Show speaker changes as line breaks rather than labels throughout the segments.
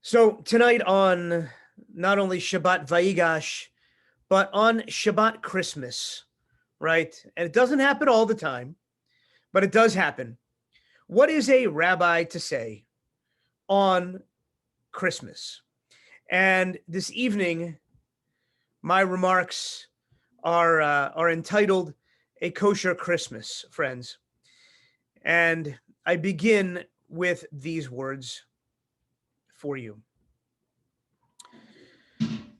So tonight on not only Shabbat Vaigash, but on Shabbat Christmas, right? And it doesn't happen all the time, but it does happen. What is a rabbi to say on Christmas? And this evening, my remarks are entitled "A Kosher Christmas," friends. And I begin with these words for you.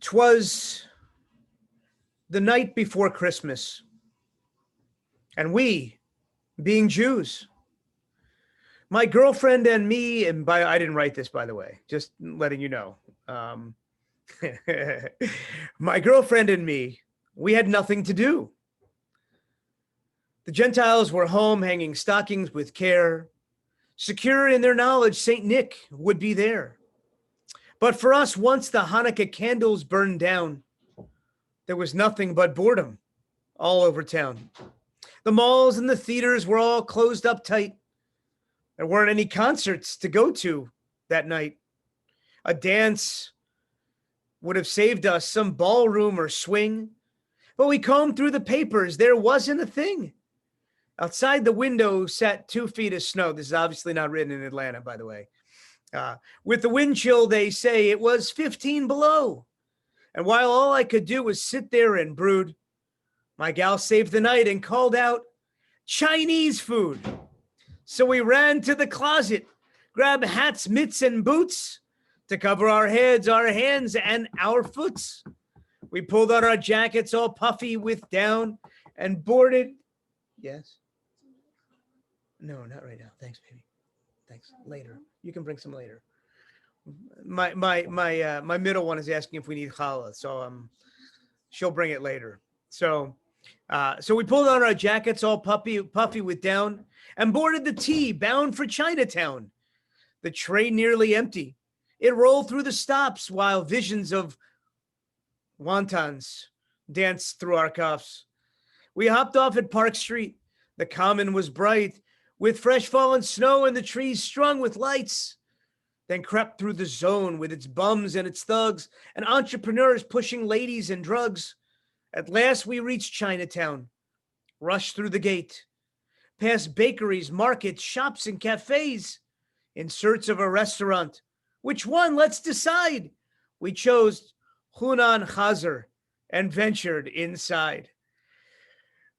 'Twas the night before Christmas, and we, being Jews, my girlfriend and me, and I didn't write this, by the way, just letting you know. My girlfriend and me, we had nothing to do. The Gentiles were home hanging stockings with care, secure in their knowledge St. Nick would be there. But for us, once the Hanukkah candles burned down, there was nothing but boredom all over town. The malls and the theaters were all closed up tight. There weren't any concerts to go to that night. A dance would have saved us, some ballroom or swing. But we combed through the papers. There wasn't a thing. Outside the window sat 2 feet of snow. This is obviously not written in Atlanta, by the way. With the wind chill, they say it was 15 below. And while all I could do was sit there and brood, my gal saved the night and called out Chinese food. So we ran to the closet, grabbed hats, mitts, and boots to cover our heads, our hands, and our foots. We pulled out our jackets all puffy with down and boarded. Yes? No, not right now. Thanks, baby. Thanks. Later. You can bring some later. My middle one is asking if we need challah, so she'll bring it later. So we pulled on our jackets all puffy with down and boarded the T bound for Chinatown. The train nearly empty. It rolled through the stops while visions of wontons danced through our cuffs. We hopped off at Park Street. The common was bright with fresh fallen snow and the trees strung with lights. Then crept through the zone with its bums and its thugs and entrepreneurs pushing ladies and drugs. At last we reached Chinatown, rushed through the gate, past bakeries, markets, shops, and cafes, in search of a restaurant. Which one? Let's decide. We chose Hunan Chazer and ventured inside.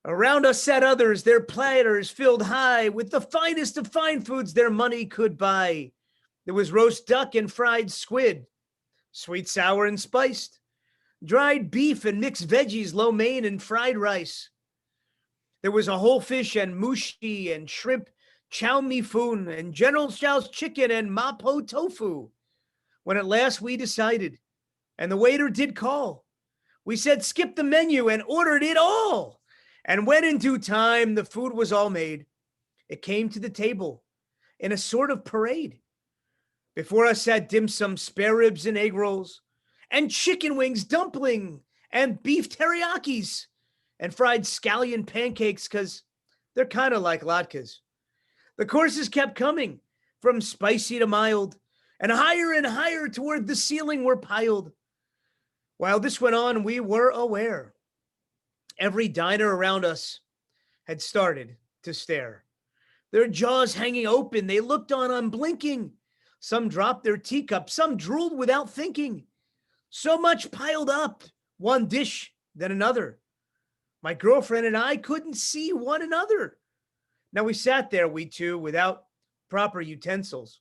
Around us sat others, their platters filled high with the finest of fine foods their money could buy. There was roast duck and fried squid, sweet, sour, and spiced, dried beef and mixed veggies, lo mein, and fried rice. There was a whole fish and mushi and shrimp, chow mein foon, and General Tso's chicken and mapo tofu. When at last we decided, and the waiter did call, we said skip the menu and ordered it all. And when in due time the food was all made, it came to the table in a sort of parade. Before us sat dim sum, spare ribs and egg rolls, and chicken wings, dumpling, and beef teriyakis, and fried scallion pancakes, because they're kind of like latkes. The courses kept coming, from spicy to mild, and higher toward the ceiling were piled. While this went on, we were aware. Every diner around us had started to stare. Their jaws hanging open, they looked on unblinking. Some dropped their teacups, some drooled without thinking. So much piled up, one dish, then another. My girlfriend and I couldn't see one another. Now we sat there, we two, without proper utensils,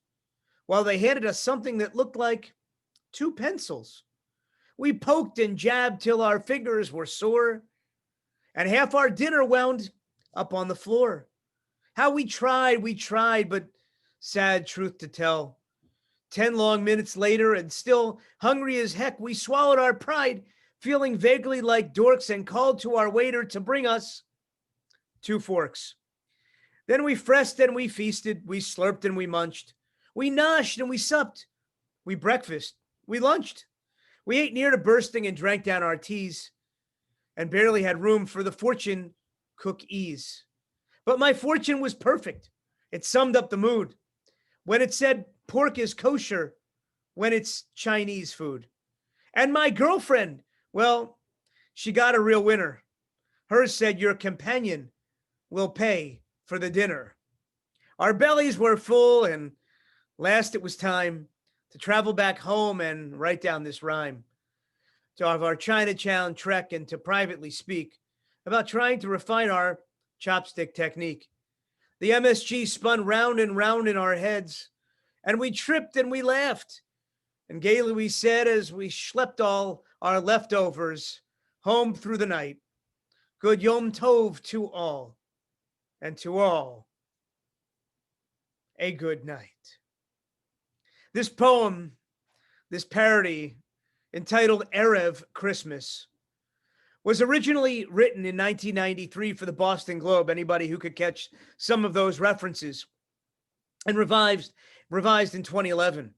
while they handed us something that looked like 2 pencils. We poked and jabbed till our fingers were sore, and half our dinner wound up on the floor. How we tried, but sad truth to tell, 10 long minutes later, and still hungry as heck, we swallowed our pride, feeling vaguely like dorks, and called to our waiter to bring us 2 forks. Then we fressed and we feasted, we slurped and we munched, we noshed and we supped, we breakfast, we lunched, we ate near to bursting and drank down our teas, and barely had room for the fortune cook ease. But my fortune was perfect. It summed up the mood. When it said pork is kosher, when it's Chinese food. And my girlfriend, well, she got a real winner. Hers said, your companion will pay for the dinner. Our bellies were full, and last it was time to travel back home and write down this rhyme, to have our Chinatown trek and to privately speak about trying to refine our chopstick technique. The MSG spun round and round in our heads, and we tripped and we laughed. And gaily we said as we schlepped all our leftovers home through the night, good Yom Tov to all, and to all a good night. This poem, this parody entitled Erev Christmas, was originally written in 1993 for the Boston Globe, anybody who could catch some of those references, and revised in 2011.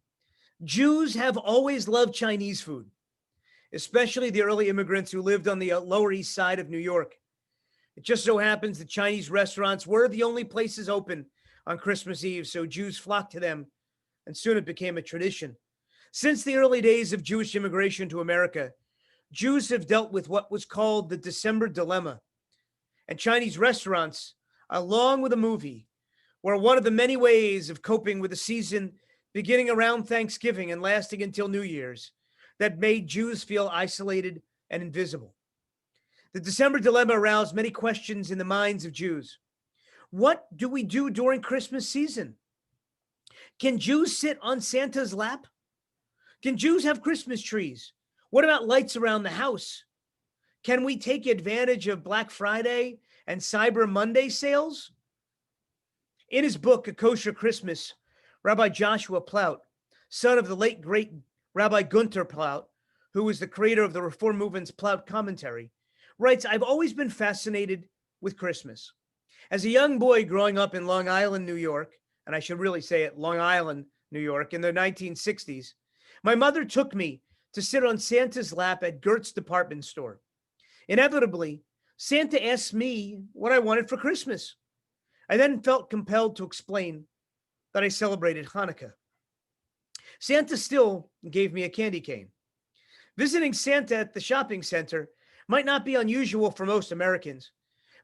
Jews have always loved Chinese food, especially the early immigrants who lived on the Lower East Side of New York. It just so happens that Chinese restaurants were the only places open on Christmas Eve, so Jews flocked to them, and soon it became a tradition. Since the early days of Jewish immigration to America, Jews have dealt with what was called the December dilemma, and Chinese restaurants, along with a movie, were one of the many ways of coping with a season beginning around Thanksgiving and lasting until New Year's that made Jews feel isolated and invisible. The December dilemma aroused many questions in the minds of Jews. What do we do during Christmas season? Can Jews sit on Santa's lap? Can Jews have Christmas trees? What about lights around the house? Can we take advantage of Black Friday and Cyber Monday sales? In his book, A Kosher Christmas, Rabbi Joshua Plout, son of the late great Rabbi Gunter Plout, who was the creator of the Reform Movement's Plout Commentary, writes, I've always been fascinated with Christmas. As a young boy growing up in Long Island, New York, and I should really say it, Long Island, New York, in the 1960s, my mother took me to sit on Santa's lap at Gert's department store. Inevitably, Santa asked me what I wanted for Christmas. I then felt compelled to explain that I celebrated Hanukkah. Santa still gave me a candy cane. Visiting Santa at the shopping center might not be unusual for most Americans,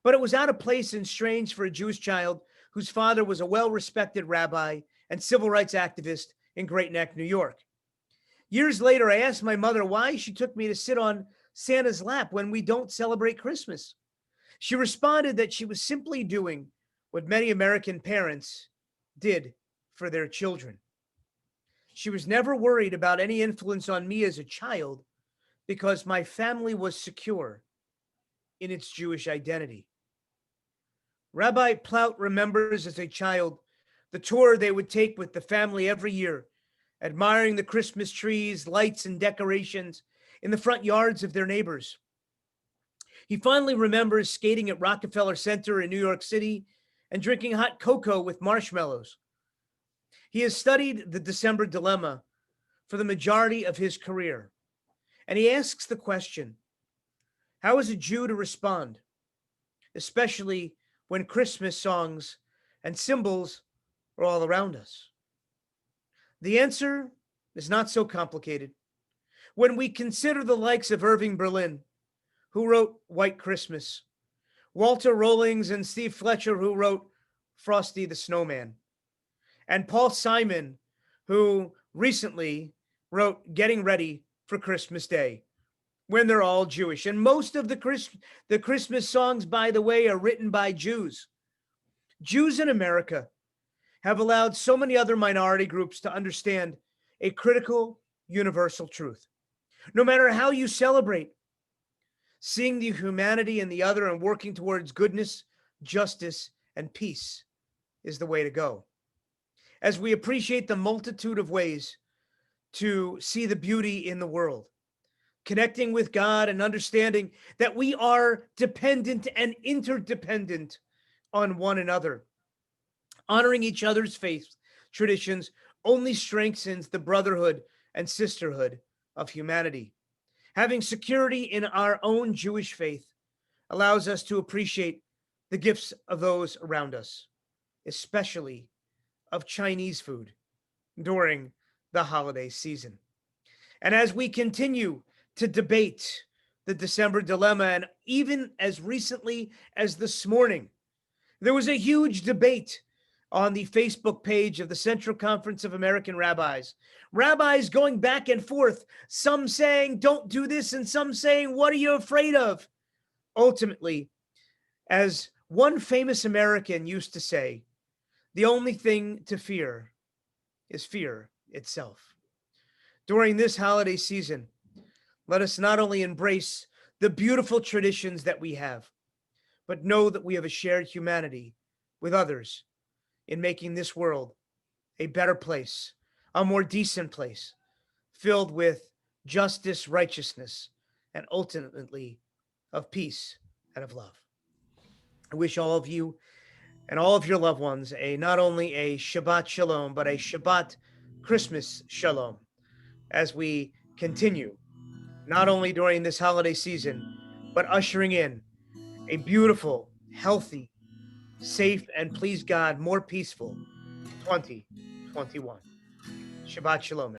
but it was out of place and strange for a Jewish child whose father was a well-respected rabbi and civil rights activist in Great Neck, New York. Years later, I asked my mother why she took me to sit on Santa's lap when we don't celebrate Christmas. She responded that she was simply doing what many American parents did for their children. She was never worried about any influence on me as a child because my family was secure in its Jewish identity. Rabbi Plout remembers as a child the tour they would take with the family every year, admiring the Christmas trees, lights, and decorations in the front yards of their neighbors. He fondly remembers skating at Rockefeller Center in New York City and drinking hot cocoa with marshmallows. He has studied the December dilemma for the majority of his career, and he asks the question, how is a Jew to respond, especially when Christmas songs and symbols are all around us? The answer is not so complicated. When we consider the likes of Irving Berlin, who wrote White Christmas, Walter Rawlings and Steve Fletcher, who wrote Frosty the Snowman, and Paul Simon, who recently wrote Getting Ready for Christmas Day, when they're all Jewish. And most of the Christmas songs, by the way, are written by Jews. Jews in America have allowed so many other minority groups to understand a critical, universal truth. No matter how you celebrate, seeing the humanity in the other and working towards goodness, justice, and peace is the way to go. As we appreciate the multitude of ways to see the beauty in the world, connecting with God and understanding that we are dependent and interdependent on one another. Honoring each other's faith traditions only strengthens the brotherhood and sisterhood of humanity. Having security in our own Jewish faith allows us to appreciate the gifts of those around us, especially of Chinese food during the holiday season. And as we continue to debate the December dilemma, and even as recently as this morning, there was a huge debate on the Facebook page of the Central Conference of American Rabbis. Rabbis going back and forth, some saying, don't do this, and some saying, what are you afraid of? Ultimately, as one famous American used to say, the only thing to fear is fear itself. During this holiday season, let us not only embrace the beautiful traditions that we have, but know that we have a shared humanity with others in making this world a better place, a more decent place, filled with justice, righteousness, and ultimately of peace and of love. I wish all of you and all of your loved ones not only a Shabbat Shalom, but a Shabbat Christmas Shalom as we continue, not only during this holiday season, but ushering in a beautiful, healthy, safe, and please God, more peaceful 2021. Shabbat Shalom.